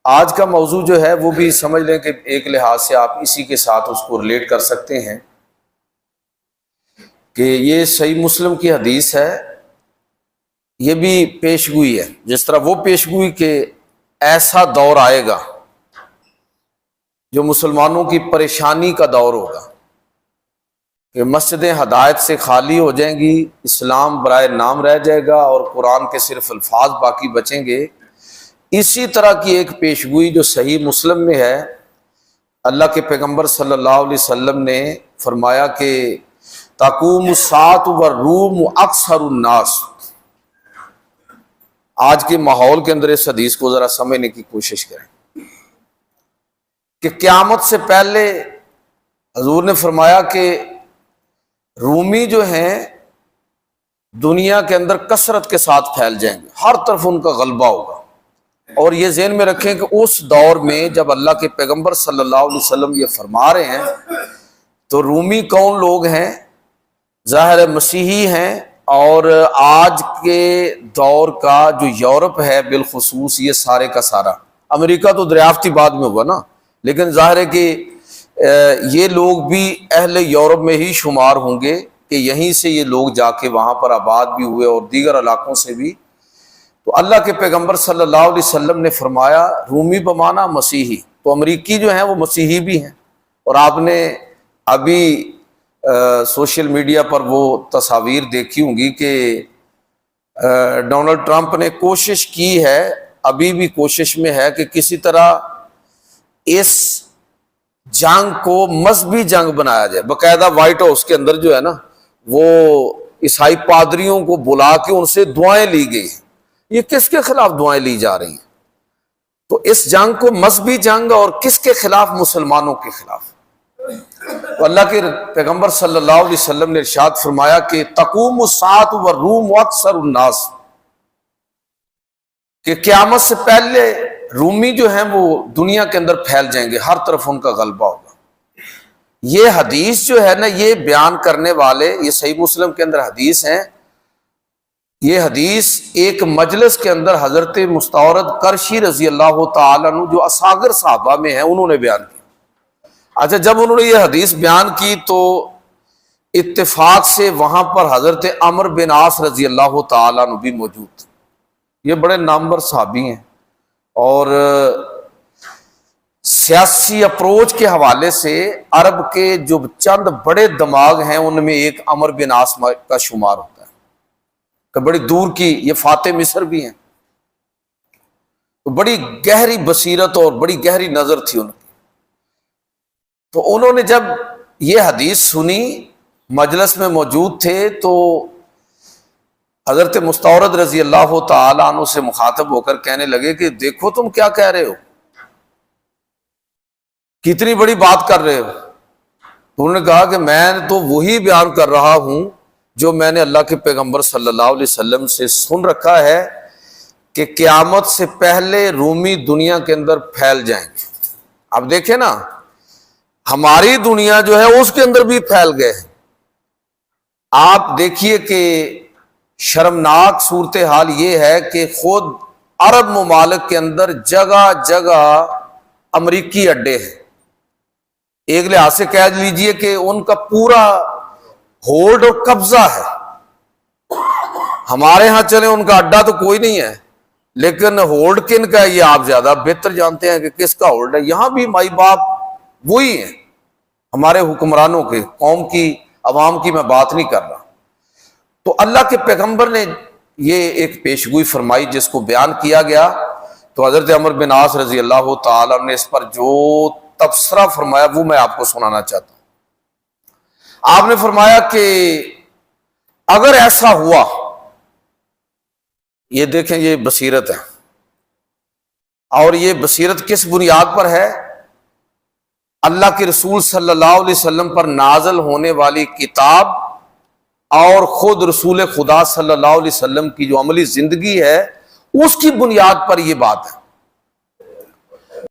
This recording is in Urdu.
آج کا موضوع جو ہے وہ بھی سمجھ لیں کہ ایک لحاظ سے آپ اسی کے ساتھ اس کو ریلیٹ کر سکتے ہیں کہ یہ صحیح مسلم کی حدیث ہے، یہ بھی پیشگوئی ہے، جس طرح وہ پیشگوئی کہ ایسا دور آئے گا جو مسلمانوں کی پریشانی کا دور ہوگا کہ مسجدیں ہدایت سے خالی ہو جائیں گی، اسلام برائے نام رہ جائے گا اور قرآن کے صرف الفاظ باقی بچیں گے۔ اسی طرح کی ایک پیشگوئی جو صحیح مسلم میں ہے، اللہ کے پیغمبر صلی اللہ علیہ وسلم نے فرمایا کہ تقوم الساعۃ والروم اکثر الناس۔ آج کے ماحول کے اندر اس حدیث کو ذرا سمجھنے کی کوشش کریں کہ قیامت سے پہلے حضور نے فرمایا کہ رومی جو ہیں دنیا کے اندر کثرت کے ساتھ پھیل جائیں گے، ہر طرف ان کا غلبہ ہوگا۔ اور یہ ذہن میں رکھیں کہ اس دور میں جب اللہ کے پیغمبر صلی اللہ علیہ وسلم یہ فرما رہے ہیں تو رومی کون لوگ ہیں؟ ظاہر مسیحی ہیں، اور آج کے دور کا جو یورپ ہے بالخصوص، یہ سارے کا سارا، امریکہ تو دریافتی بعد میں ہوا نا، لیکن ظاہر ہے کہ یہ لوگ بھی اہل یورپ میں ہی شمار ہوں گے کہ یہیں سے یہ لوگ جا کے وہاں پر آباد بھی ہوئے اور دیگر علاقوں سے بھی۔ تو اللہ کے پیغمبر صلی اللہ علیہ وسلم نے فرمایا رومی بمانا مسیحی، تو امریکی جو ہیں وہ مسیحی بھی ہیں۔ اور آپ نے ابھی سوشل میڈیا پر وہ تصاویر دیکھی ہوں گی کہ ڈونلڈ ٹرمپ نے کوشش کی ہے، ابھی بھی کوشش میں ہے کہ کسی طرح اس جنگ کو مذہبی جنگ بنایا جائے۔ باقاعدہ وائٹ ہاؤس کے اندر جو ہے نا وہ عیسائی پادریوں کو بلا کے ان سے دعائیں لی گئی ہیں۔ یہ کس کے خلاف دعائیں لی جا رہی ہیں؟ تو اس جنگ کو مذہبی جنگ، اور کس کے خلاف؟ مسلمانوں کے خلاف۔ تو اللہ کے پیغمبر صلی اللہ علیہ وسلم نے ارشاد فرمایا کہ تقوم الساعۃ والروم اکثر الناس، کہ قیامت سے پہلے رومی جو ہیں وہ دنیا کے اندر پھیل جائیں گے، ہر طرف ان کا غلبہ ہوگا۔ یہ حدیث جو ہے نا، یہ بیان کرنے والے، یہ صحیح مسلم کے اندر حدیث ہیں، یہ حدیث ایک مجلس کے اندر حضرت مستورد کرشی رضی اللہ تعالیٰ عنہ جو اصاغر صحابہ میں ہیں انہوں نے بیان کی۔ اچھا، جب انہوں نے یہ حدیث بیان کی تو اتفاق سے وہاں پر حضرت عمرو بن عاص رضی اللہ تعالیٰ عنہ بھی موجود تھے۔ یہ بڑے نامور صحابی ہیں، اور سیاسی اپروچ کے حوالے سے عرب کے جو چند بڑے دماغ ہیں ان میں ایک عمرو بن عاص کا شمار ہوتا ہے کہ بڑی دور کی، یہ فاتح مصر بھی ہیں، تو بڑی گہری بصیرت اور بڑی گہری نظر تھی ان کی۔ تو انہوں نے جب یہ حدیث سنی، مجلس میں موجود تھے، تو حضرت مستورد رضی اللہ تعالیٰ عنہ سے مخاطب ہو کر کہنے لگے کہ دیکھو تم کیا کہہ رہے ہو، کتنی بڑی بات کر رہے ہو۔ تو انہوں نے کہا کہ میں تو وہی بیان کر رہا ہوں جو میں نے اللہ کے پیغمبر صلی اللہ علیہ وسلم سے سن رکھا ہے کہ قیامت سے پہلے رومی دنیا کے اندر پھیل جائیں گے۔ اب دیکھیں نا، ہماری دنیا جو ہے اس کے اندر بھی پھیل گئے ہیں۔ آپ دیکھیے کہ شرمناک صورتحال یہ ہے کہ خود عرب ممالک کے اندر جگہ جگہ امریکی اڈے ہیں۔ ایک لحاظ سے کہہ لیجئے کہ ان کا پورا ہولڈ اور قبضہ ہے۔ ہمارے ہاں چلیں ان کا اڈا تو کوئی نہیں ہے، لیکن ہولڈ کن کا ہے یہ آپ زیادہ بہتر جانتے ہیں کہ کس کا ہولڈ ہے۔ یہاں بھی مائی باپ وہی ہیں ہمارے حکمرانوں کے، قوم کی، عوام کی میں بات نہیں کر رہا۔ تو اللہ کے پیغمبر نے یہ ایک پیشگوئی فرمائی جس کو بیان کیا گیا، تو حضرت عمرو بن عاص رضی اللہ تعالیٰ نے اس پر جو تبصرہ فرمایا وہ میں آپ کو سنانا چاہتا ہوں۔ آپ نے فرمایا کہ اگر ایسا ہوا، یہ دیکھیں یہ بصیرت ہے، اور یہ بصیرت کس بنیاد پر ہے؟ اللہ کے رسول صلی اللہ علیہ وسلم پر نازل ہونے والی کتاب اور خود رسول خدا صلی اللہ علیہ وسلم کی جو عملی زندگی ہے اس کی بنیاد پر یہ بات ہے۔